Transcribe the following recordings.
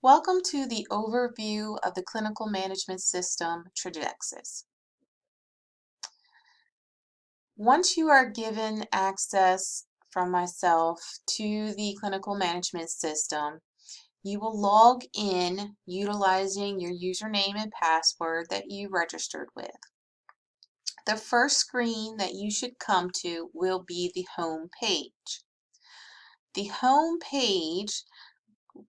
Welcome to the overview of the clinical management system, Trajecsys. Once you are given access from myself to the clinical management system, you will log in utilizing your username and password that you registered with. The first screen that you should come to will be the home page. The home page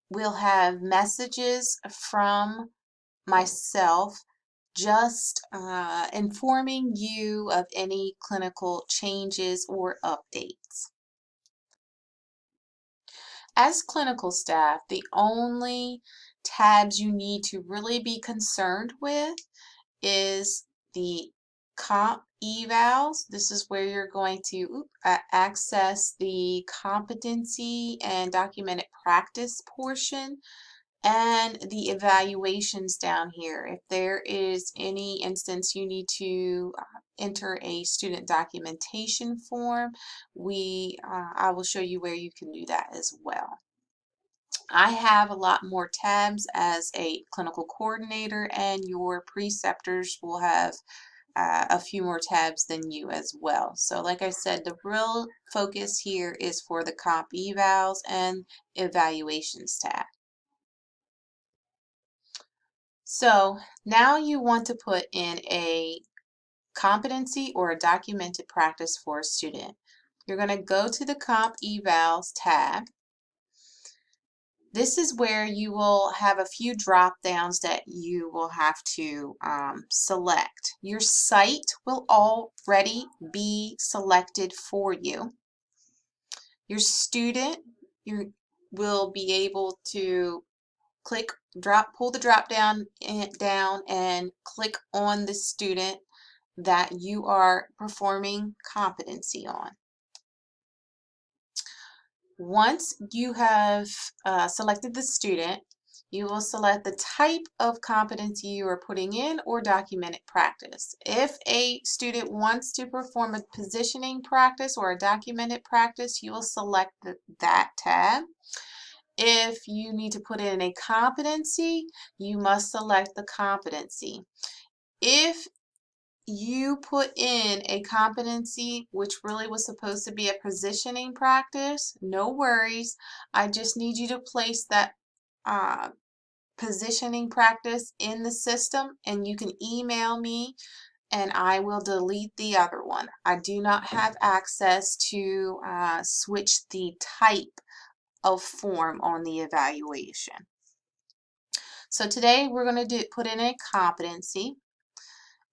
will have messages from myself just informing you of any clinical changes or updates. As clinical staff, the only tabs you need to really be concerned with is the comp evals. This is where you're going to access the competency and documented practice portion, and the evaluations down here. If there is any instance you need to enter a student documentation form, I will show you where you can do that as well. I have a lot more tabs as a clinical coordinator, and your preceptors will have a few more tabs than you as well. So like I said, the real focus here is for the comp evals and evaluations tab. So now you want to put in a competency or a documented practice for a student. You're going to go to the Comp Evals tab. This is where you will have a few drop downs that you will have to select. Your site will already be selected for you. Your student will be able to pull the drop down and click on the student that you are performing competency on. Once you have selected the student, you will select the type of competency you are putting in or documented practice. If a student wants to perform a positioning practice or a documented practice, you will select that tab. If you need to put in a competency, you must select the competency. If you put in a competency which really was supposed to be a positioning practice, no worries. I just need you to place that positioning practice in the system, and you can email me and I will delete the other one. I do not have access to switch the type of form on the evaluation. So today we're going to put in a competency,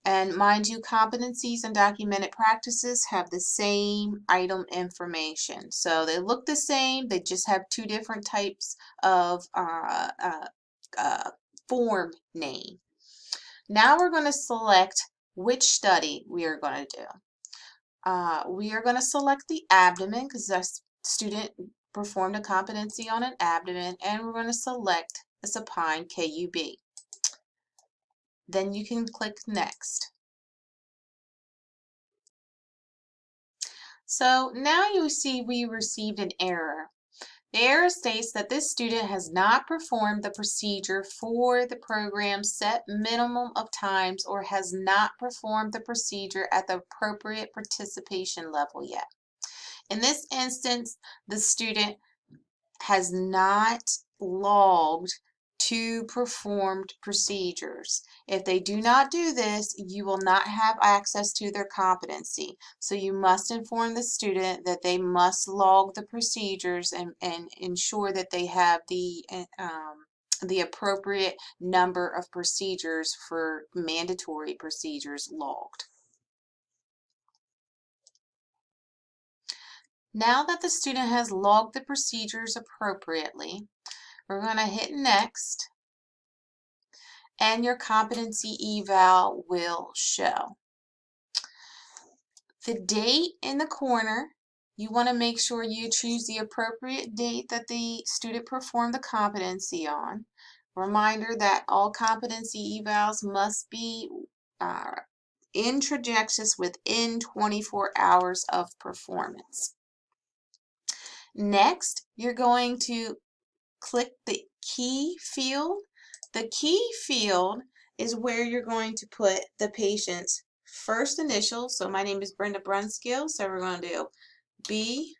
and mind you, competencies and documented practices have the same item information. So they look the same, they just have two different types of form name. Now we're going to select which study we are going to do. We are going to select the abdomen because the student performed a competency on an abdomen, and we're going to select a supine KUB. Then you can click next. So now you see we received an error. The error states that this student has not performed the procedure for the program's set minimum of times or has not performed the procedure at the appropriate participation level yet. In this instance, the student has not logged 2 performed procedures. If they do not do this, you will not have access to their competency. So you must inform the student that they must log the procedures and ensure that they have the appropriate number of procedures for mandatory procedures logged. Now that the student has logged the procedures appropriately, we're going to hit next, and your competency eval will show. The date in the corner, you want to make sure you choose the appropriate date that the student performed the competency on. Reminder that all competency evals must be in Trajecsys within 24 hours of performance. Next, you're going to click the key field. The key field is where you're going to put the patient's first initial. So my name is Brenda Brunskill, so we're going to do B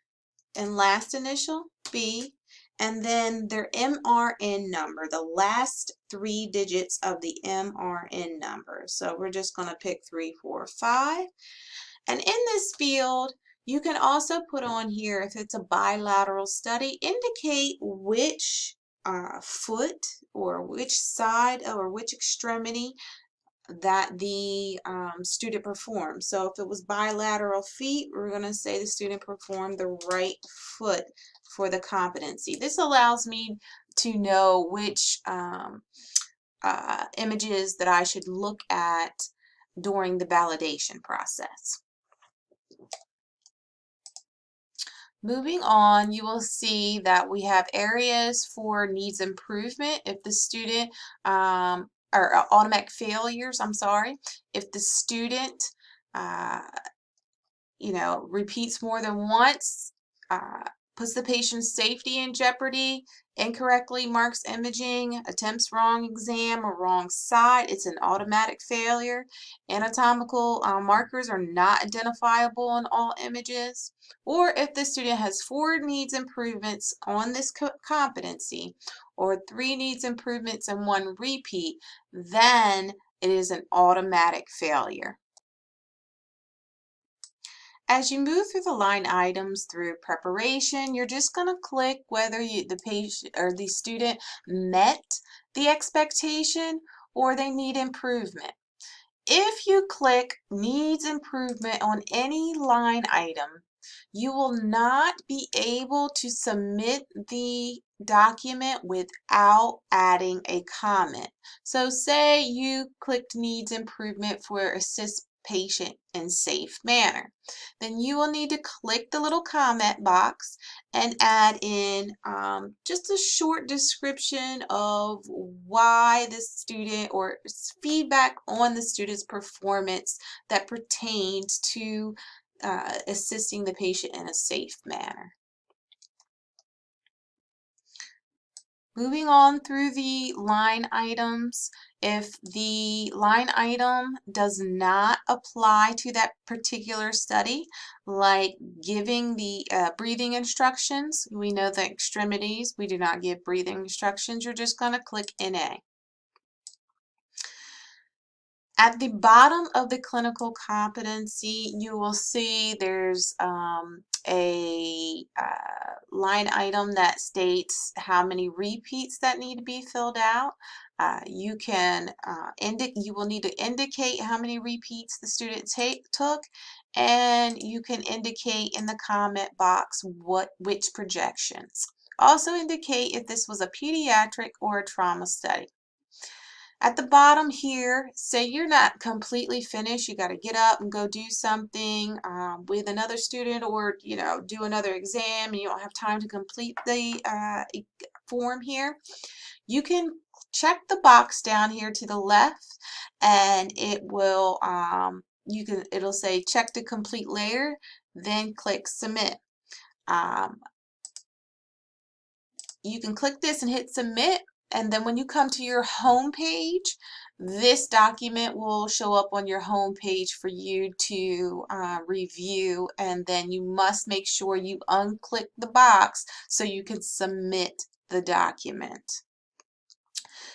and last initial, B, and then their MRN number, the last 3 digits of the MRN number. So we're just going to pick 3, 4, 5. And in this field, you can also put on here, if it's a bilateral study, indicate which foot or which side or which extremity that the student performed. So if it was bilateral feet, we're going to say the student performed the right foot for the competency. This allows me to know which images that I should look at during the validation process. Moving on, you will see that we have areas for needs improvement if the student, or automatic failures, I'm sorry, if the student, uh, repeats more than once, puts the patient's safety in jeopardy, incorrectly marks imaging, attempts wrong exam or wrong side, it's an automatic failure. Anatomical markers are not identifiable in all images. Or if the student has 4 needs improvements on this competency, or 3 needs improvements and 1 repeat, then it is an automatic failure. As you move through the line items through preparation, you're just going to click whether the patient or the student met the expectation or they need improvement. If you click needs improvement on any line item, you will not be able to submit the document without adding a comment. So say you clicked needs improvement for assist patient in safe manner. Then you will need to click the little comment box and add in just a short description of why the student or feedback on the student's performance that pertains to assisting the patient in a safe manner. Moving on through the line items, if the line item does not apply to that particular study, like giving the breathing instructions, we know the extremities, we do not give breathing instructions, you're just going to click NA. At the bottom of the clinical competency, you will see there's a line item that states how many repeats that need to be filled out. You will need to indicate how many repeats the student took, and you can indicate in the comment box which projections. Also indicate if this was a pediatric or a trauma study. At the bottom here, say you're not completely finished, you got to get up and go do something with another student, or do another exam and you don't have time to complete the form here. You can check the box down here to the left and it will it'll say check to complete later, then click submit. You can click this and hit submit, and then when you come to your home page, this document will show up on your home page for you to review, and then you must make sure you unclick the box so you can submit the document.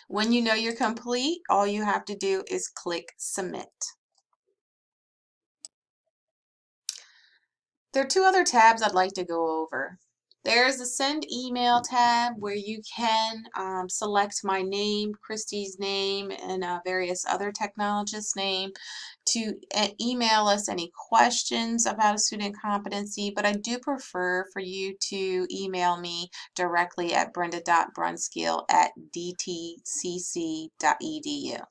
When you know you're complete, all you have to do is click submit. There are 2 other tabs I'd like to go over. There's the Send Email tab where you can select my name, Christy's name, and various other technologists' name to email us any questions about a student competency, but I do prefer for you to email me directly at brenda.brunskill@dtcc.edu.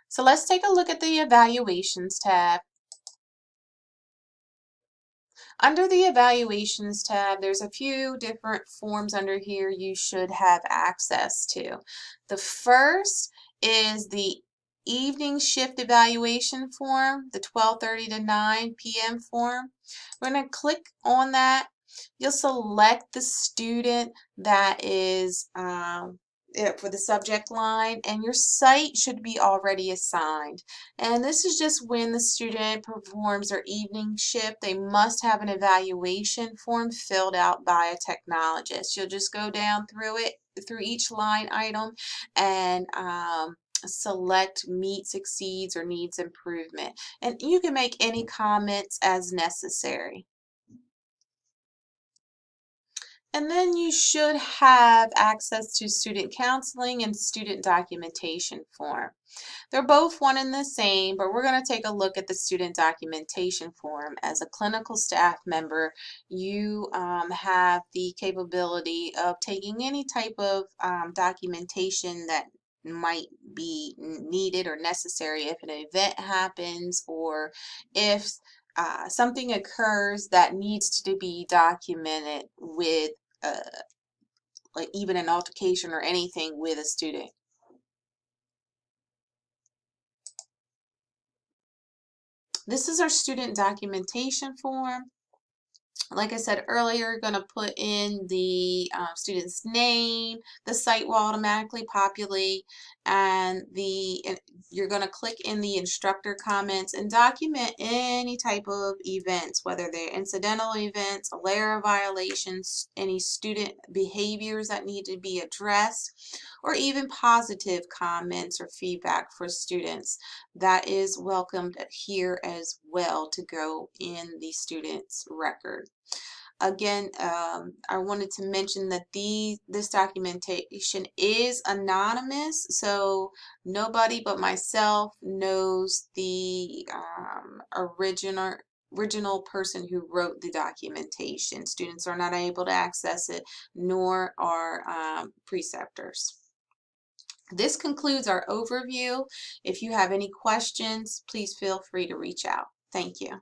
So let's take a look at the Evaluations tab. Under the Evaluations tab, there's a few different forms under here you should have access to. The first is the evening shift evaluation form, the 12:30 to 9 p.m. form. We're going to click on that, You'll select the student that is for the subject line, and your site should be already assigned. And this is just when the student performs their evening shift. They must have an evaluation form filled out by a technologist. You'll just go down through it, through each line item, and select meets, exceeds, or needs improvement. And you can make any comments as necessary. And then you should have access to student counseling and student documentation form. They're both one and the same, but we're going to take a look at the student documentation form. As a clinical staff member, you have the capability of taking any type of documentation that might be needed or necessary if an event happens, or if something occurs that needs to be documented with uh, like even an altercation or anything with a student. This is our student documentation form. Like I said earlier, you're going to put in the student's name. The site will automatically populate, and you're going to click in the instructor comments and document any type of events, whether they're incidental events, ALERA violations, any student behaviors that need to be addressed, or even positive comments or feedback for students. That is welcomed here as well to go in the student's record. Again, I wanted to mention that this documentation is anonymous, so nobody but myself knows the original person who wrote the documentation. Students are not able to access it, nor are preceptors. This concludes our overview. If you have any questions, please feel free to reach out. Thank you.